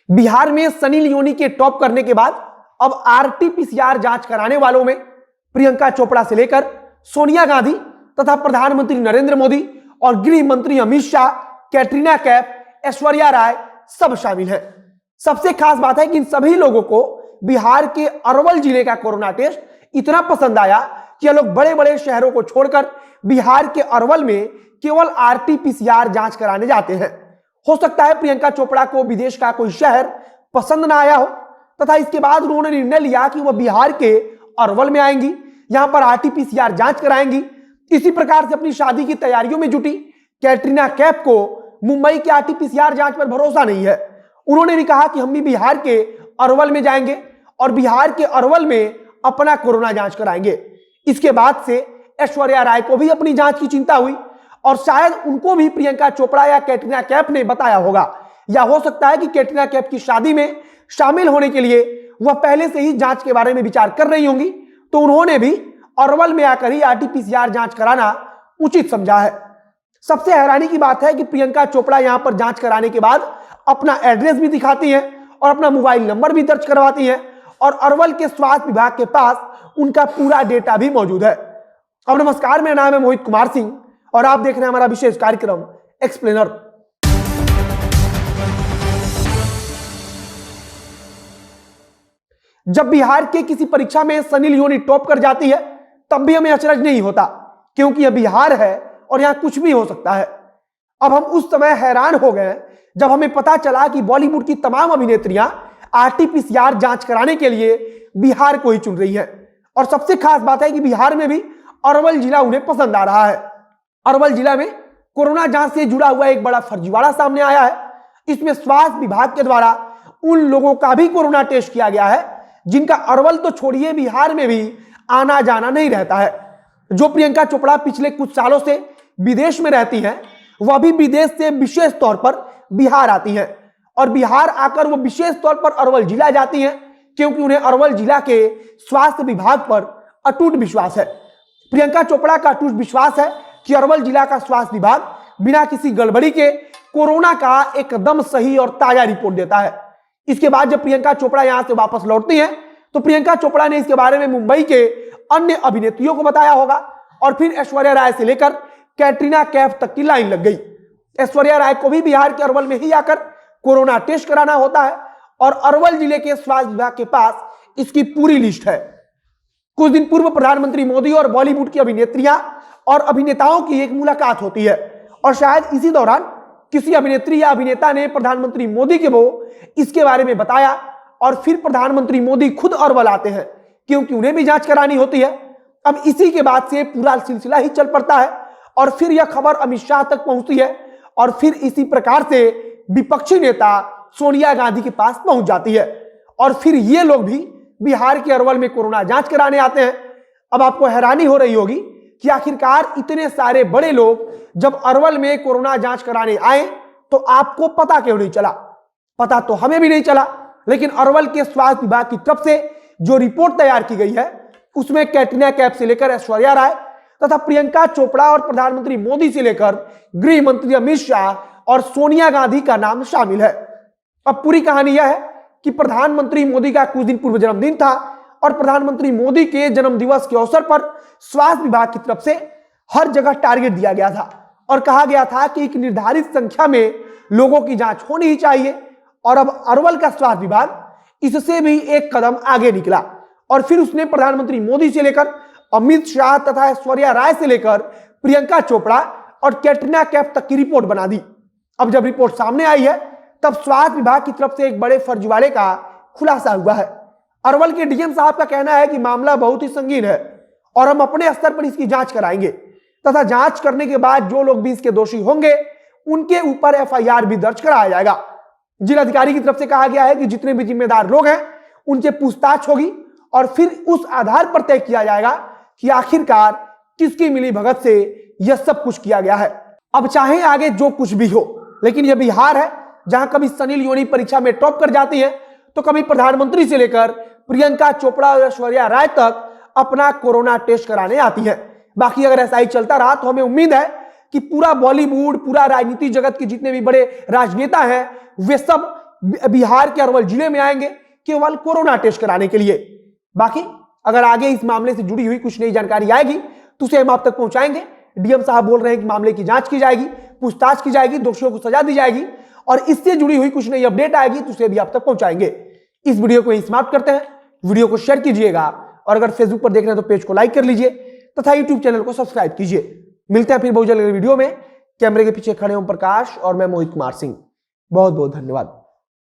बिहार में सनी लियोनी के टॉप करने के बाद अब आरटी-पीसीआर जांच कराने वालों में प्रियंका चोपड़ा से लेकर सोनिया गांधी तथा प्रधानमंत्री नरेंद्र मोदी और गृह मंत्री अमित शाह, कैटरीना कैफ, ऐश्वर्या राय सब शामिल हैं। सबसे खास बात है कि इन सभी लोगों को बिहार के अरवल जिले का कोरोना टेस्ट इतना पसंद आया कि ये लोग बड़े बड़े शहरों को छोड़कर बिहार के अरवल में केवल आरटी-पीसीआर जांच कराने जाते हैं। हो सकता है प्रियंका चोपड़ा को विदेश का कोई शहर पसंद ना आया हो तथा इसके बाद उन्होंने निर्णय लिया कि वह बिहार के अरवल में आएंगी, यहां पर आरटी-पीसीआर जांच कराएंगी। इसी प्रकार से अपनी शादी की तैयारियों में जुटी कैटरीना कैफ को मुंबई के आरटी-पीसीआर जांच पर भरोसा नहीं है। उन्होंने भी कहा कि हम भी बिहार के अरवल में जाएंगे और बिहार के अरवल में अपना कोरोना जांच कराएंगे। इसके बाद से ऐश्वर्या राय को भी अपनी जांच की चिंता हुई और शायद उनको भी प्रियंका चोपड़ा या कैटरीना कैफ ने बताया होगा, या हो सकता है कि कैटरीना कैफ की शादी में शामिल होने के लिए वह पहले से ही जांच के बारे में विचार कर रही होंगी, तो उन्होंने भी अरवल में आकर ही आरटी-पीसीआर जांच कराना उचित समझा है। सबसे हैरानी की बात है कि प्रियंका चोपड़ा यहां पर जांच कराने के बाद अपना एड्रेस भी दिखाती हैं और अपना मोबाइल नंबर भी दर्ज करवाती हैं और अरवल के स्वास्थ्य विभाग के पास उनका पूरा डेटा भी मौजूद है। अब नमस्कार, मेरा नाम है मोहित कुमार सिंह और आप देख रहे हैं हमारा विशेष कार्यक्रम एक्सप्लेनर। जब बिहार के किसी परीक्षा में सनी लियोनी टॉप कर जाती है तब भी हमें अचरज नहीं होता, क्योंकि यह बिहार है और यहां कुछ भी हो सकता है। अब हम उस समय हैरान हो गए जब हमें पता चला कि बॉलीवुड की तमाम अभिनेत्रियां आरटी-पीसीआर जांच कराने के लिए बिहार को ही चुन रही हैं। और सबसे खास बात है कि बिहार में भी अरवल जिला उन्हें पसंद आ रहा है। अरवल जिला में कोरोना जांच से जुड़ा हुआ एक बड़ा फर्जीवाड़ा सामने आया है। इसमें स्वास्थ्य विभाग के द्वारा उन लोगों का भी कोरोना टेस्ट किया गया है जिनका अरवल तो छोड़िए बिहार में भी आना जाना नहीं रहता है। जो प्रियंका चोपड़ा पिछले कुछ सालों से विदेश में रहती हैं, वह भी विदेश से विशेष तौर पर बिहार आती हैं और बिहार आकर वो विशेष तौर पर अरवल जिला जाती हैं क्योंकि उन्हें अरवल जिला के स्वास्थ्य विभाग पर अटूट विश्वास है। प्रियंका चोपड़ा का अटूट विश्वास है कि अरवल जिला का स्वास्थ्य विभाग बिना किसी गड़बड़ी के कोरोना का एकदम सही और ताजा रिपोर्ट देता है। इसके बाद जब प्रियंका चोपड़ा यहां से वापस लौटती हैं तो प्रियंका चोपड़ा ने इसके बारे में मुंबई के अन्य अभिनेत्रियों को बताया होगा और फिर ऐश्वर्या राय से लेकर कैटरीना कैफ तक की लाइन लग गई। ऐश्वर्या राय को भी बिहार के अरवल में ही आकर कोरोना टेस्ट कराना होता है और अरवल जिले के स्वास्थ्य विभाग के पास इसकी पूरी लिस्ट है। कुछ दिन पूर्व प्रधानमंत्री मोदी और बॉलीवुड की अभिनेत्रियां और अभिनेताओं की एक मुलाकात होती है और शायद इसी दौरान किसी अभिनेत्री या अभिनेता ने प्रधानमंत्री मोदी को इसके बारे में बताया और फिर प्रधानमंत्री मोदी खुद अरवल आते हैं क्योंकि उन्हें भी जांच करानी होती है। अब इसी के बाद से पूरा सिलसिला ही चल पड़ता है और फिर यह खबर अमित शाह तक पहुंचती है और फिर इसी प्रकार से विपक्षी नेता सोनिया गांधी के पास पहुंच जाती है और फिर ये लोग भी बिहार के अरवल में कोरोना जांच कराने आते हैं। अब आपको हैरानी हो रही होगी कि आखिरकार इतने सारे बड़े लोग जब अरवल में कोरोना जांच कराने आए तो आपको पता क्यों नहीं चला? पता तो हमें भी नहीं चला, लेकिन अरवल के स्वास्थ्य विभाग की तरफ से जो रिपोर्ट तैयार की गई है उसमें कैटरीना कैफ से लेकर ऐश्वर्या राय तथा प्रियंका चोपड़ा और प्रधानमंत्री मोदी से लेकर गृह मंत्री अमित शाह और सोनिया गांधी का नाम शामिल है। अब पूरी कहानी यह है कि प्रधानमंत्री मोदी का कुछ दिन पूर्व जन्मदिन था और प्रधानमंत्री मोदी के जन्मदिवस के अवसर पर स्वास्थ्य विभाग की तरफ से हर जगह टारगेट दिया गया था और कहा गया था कि एक निर्धारित संख्या में लोगों की जांच होनी ही चाहिए। और अब अरवल का स्वास्थ्य विभाग इससे भी एक कदम आगे निकला और फिर उसने प्रधानमंत्री मोदी से लेकर अमित शाह तथा ऐश्वर्या राय से लेकर प्रियंका चोपड़ा और कैटरीना कैफ तक की रिपोर्ट बना दी। अब जब रिपोर्ट सामने आई है तब स्वास्थ्य विभाग की तरफ से एक बड़े फर्जीवाड़े का खुलासा हुआ है। अरवल के डीएम साहब का कहना है कि मामला बहुत ही संगीन है और हम अपने स्तर पर इसकी जांच कराएंगे तथा जांच करने के बाद जो लोग भी इसके दोषी होंगे उनके ऊपर एफआईआर भी दर्ज कराया जाएगा। जिलाधिकारी की तरफ से कहा गया है कि जितने भी जिम्मेदार लोग हैं उनसे पूछताछ होगी और फिर उस आधार पर तय किया जाएगा कि आखिरकार किसकी मिली भगत से यह सब कुछ किया गया है। अब चाहे आगे जो कुछ भी हो, लेकिन यह बिहार है जहां कभी सनी लियोनी परीक्षा में टॉप कर जाती है तो कभी प्रधानमंत्री से लेकर प्रियंका चोपड़ा और ऐश्वर्या राय तक अपना कोरोना टेस्ट कराने आती है। बाकी अगर ऐसा ही चलता रहा तो हमें उम्मीद है कि पूरा बॉलीवुड, पूरा राजनीति जगत के जितने भी बड़े राजनेता हैं वे सब बिहार के अरवल जिले में आएंगे केवल कोरोना टेस्ट कराने के लिए। बाकी अगर आगे इस मामले से जुड़ी हुई कुछ नई जानकारी आएगी तो उसे हम आप तक पहुंचाएंगे। डीएम साहब बोल रहे हैं कि मामले की जांच की जाएगी, पूछताछ की जाएगी, दोषियों को सजा दी जाएगी और इससे जुड़ी हुई कुछ नई अपडेट आएगी तो उसे भी आप तक पहुंचाएंगे। इस वीडियो को यहीं समाप्त करते हैं। वीडियो को शेयर कीजिएगा और अगर फेसबुक पर देख रहे हैं तो पेज को लाइक कर लीजिए तथा यूट्यूब चैनल को सब्सक्राइब कीजिए। मिलते हैं फिर बहुत जल्द वीडियो में। कैमरे के पीछे खड़े ओम प्रकाश और मैं मोहित कुमार सिंह। बहुत बहुत धन्यवाद।